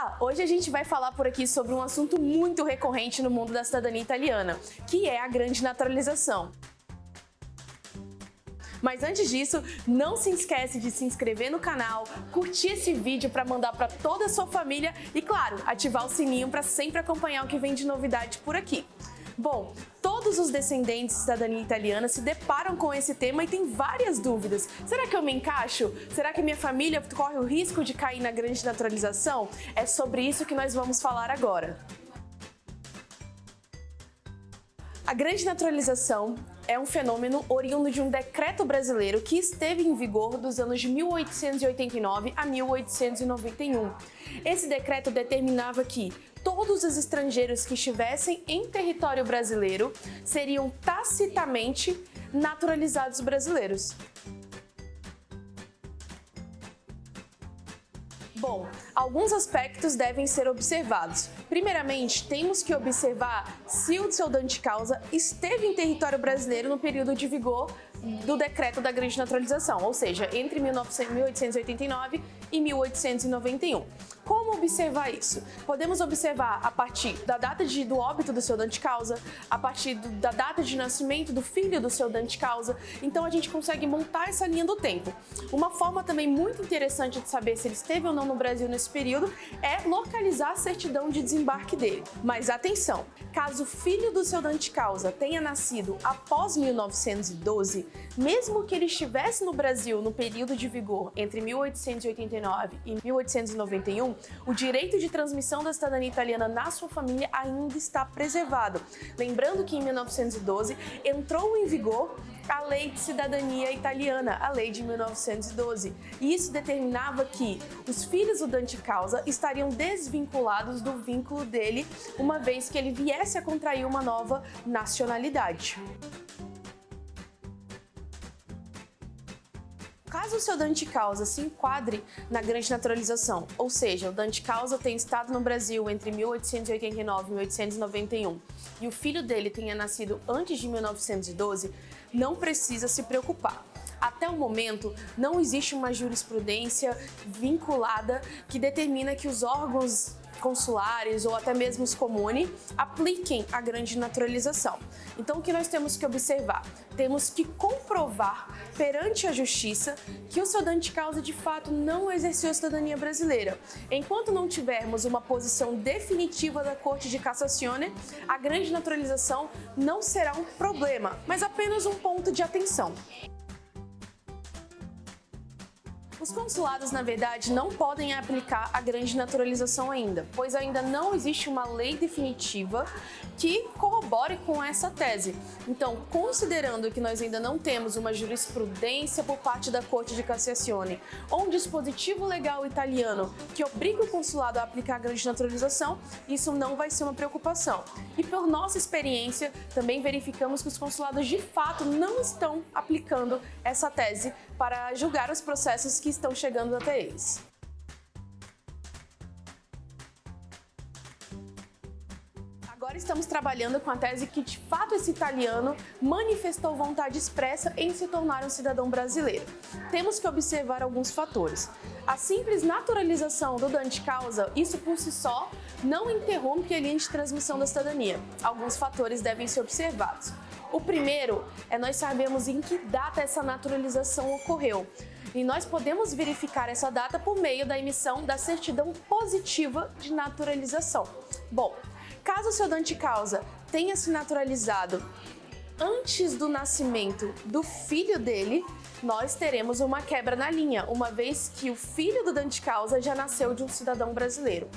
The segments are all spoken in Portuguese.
Olá! Hoje a gente vai falar por aqui sobre um assunto muito recorrente no mundo da cidadania italiana, que é a grande naturalização. Mas antes disso, não se esquece de se inscrever no canal, curtir esse vídeo para mandar para toda a sua família e, claro, ativar o sininho para sempre acompanhar o que vem de novidade por aqui. Bom, todos os descendentes de cidadania italiana se deparam com esse tema e têm várias dúvidas. Será que eu me encaixo? Será que minha família corre o risco de cair na grande naturalização? É sobre isso que nós vamos falar agora. A grande naturalização é um fenômeno oriundo de um decreto brasileiro que esteve em vigor dos anos de 1889 a 1891. Esse decreto determinava que todos os estrangeiros que estivessem em território brasileiro seriam tacitamente naturalizados brasileiros. Bom, alguns aspectos devem ser observados. Primeiramente, temos que observar se o cedente causa esteve em território brasileiro no período de vigor do decreto da grande naturalização, ou seja, entre 1889 e 1891. Como observar isso? Podemos observar a partir da data do óbito do cedente causa, a partir da data de nascimento do filho do cedente causa, então a gente consegue montar essa linha do tempo. Uma forma também muito interessante de saber se ele esteve ou não no Brasil nesse período é localizar a certidão de desembarque dele. Mas atenção, caso o filho do cedente causa tenha nascido após 1912, mesmo que ele estivesse no Brasil no período de vigor entre 1889 e 1891, o direito de transmissão da cidadania italiana na sua família ainda está preservado. Lembrando que em 1912 entrou em vigor a Lei de Cidadania Italiana, a Lei de 1912, e isso determinava que os filhos do cedente causa estariam desvinculados do vínculo dele, uma vez que ele viesse a contrair uma nova nacionalidade. Caso o cedente causa se enquadre na grande naturalização, ou seja, o cedente causa tenha estado no Brasil entre 1889 e 1891 e o filho dele tenha nascido antes de 1912, não precisa se preocupar. Até o momento, não existe uma jurisprudência vinculada que determina que os órgãos consulares ou até mesmo os comuni apliquem a grande naturalização. Então, o que nós temos que observar? Temos que comprovar perante a justiça que o cedente causa de fato não exerceu a cidadania brasileira. Enquanto não tivermos uma posição definitiva da Corte de Cassazione, a grande naturalização não será um problema, mas apenas um ponto de atenção. Os consulados, na verdade, não podem aplicar a grande naturalização ainda, pois ainda não existe uma lei definitiva que corrobore com essa tese. Então, considerando que nós ainda não temos uma jurisprudência por parte da Corte de Cassazione ou um dispositivo legal italiano que obrigue o consulado a aplicar a grande naturalização, isso não vai ser uma preocupação. E por nossa experiência, também verificamos que os consulados de fato não estão aplicando essa tese para julgar os processos que estão chegando até eles. Agora estamos trabalhando com a tese que de fato esse italiano manifestou vontade expressa em se tornar um cidadão brasileiro. Temos que observar alguns fatores. A simples naturalização do cedente causa, isso por si só, não interrompe a linha de transmissão da cidadania. Alguns fatores devem ser observados. O primeiro é nós sabemos em que data essa naturalização ocorreu. E nós podemos verificar essa data por meio da emissão da certidão positiva de naturalização. Bom, caso o cedente causa tenha se naturalizado antes do nascimento do filho dele, nós teremos uma quebra na linha, uma vez que o filho do cedente causa já nasceu de um cidadão brasileiro.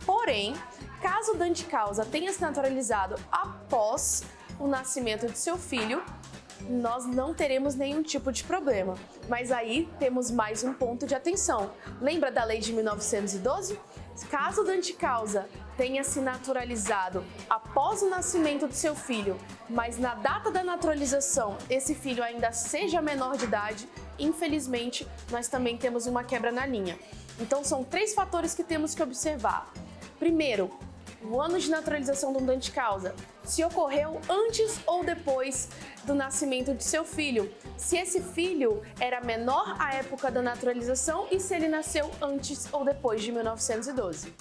Porém, caso o cedente causa tenha se naturalizado após o nascimento de seu filho, nós não teremos nenhum tipo de problema. Mas aí temos mais um ponto de atenção. Lembra da lei de 1912? Caso o cedente causa tenha se naturalizado após o nascimento de seu filho, mas na data da naturalização esse filho ainda seja menor de idade, infelizmente nós também temos uma quebra na linha. Então são três fatores que temos que observar. Primeiro, o ano de naturalização do cedente causa, se ocorreu antes ou depois do nascimento de seu filho, se esse filho era menor à época da naturalização e se ele nasceu antes ou depois de 1912.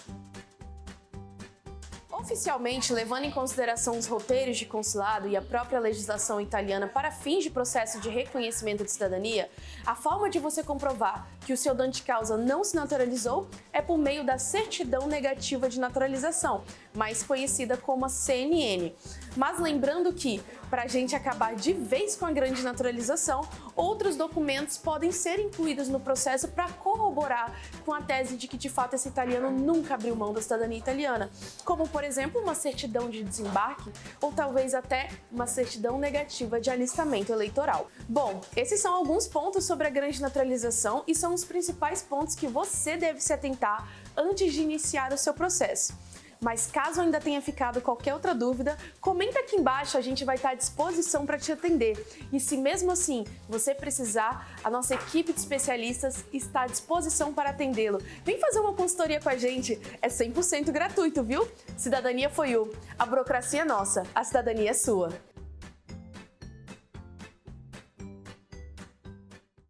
Oficialmente, levando em consideração os roteiros de consulado e a própria legislação italiana para fins de processo de reconhecimento de cidadania, a forma de você comprovar que o seu dante de causa não se naturalizou é por meio da certidão negativa de naturalização, mais conhecida como a CNN. Mas lembrando que, para a gente acabar de vez com a grande naturalização, outros documentos podem ser incluídos no processo para corroborar com a tese de que de fato esse italiano nunca abriu mão da cidadania italiana, como por exemplo uma certidão de desembarque ou talvez até uma certidão negativa de alistamento eleitoral. Bom, esses são alguns pontos sobre a grande naturalização e são os principais pontos que você deve se atentar antes de iniciar o seu processo. Mas caso ainda tenha ficado qualquer outra dúvida, comenta aqui embaixo, a gente vai estar à disposição para te atender. E se mesmo assim você precisar, a nossa equipe de especialistas está à disposição para atendê-lo. Vem fazer uma consultoria com a gente, é 100% gratuito, viu? Cidadania foi a burocracia é nossa, a cidadania é sua.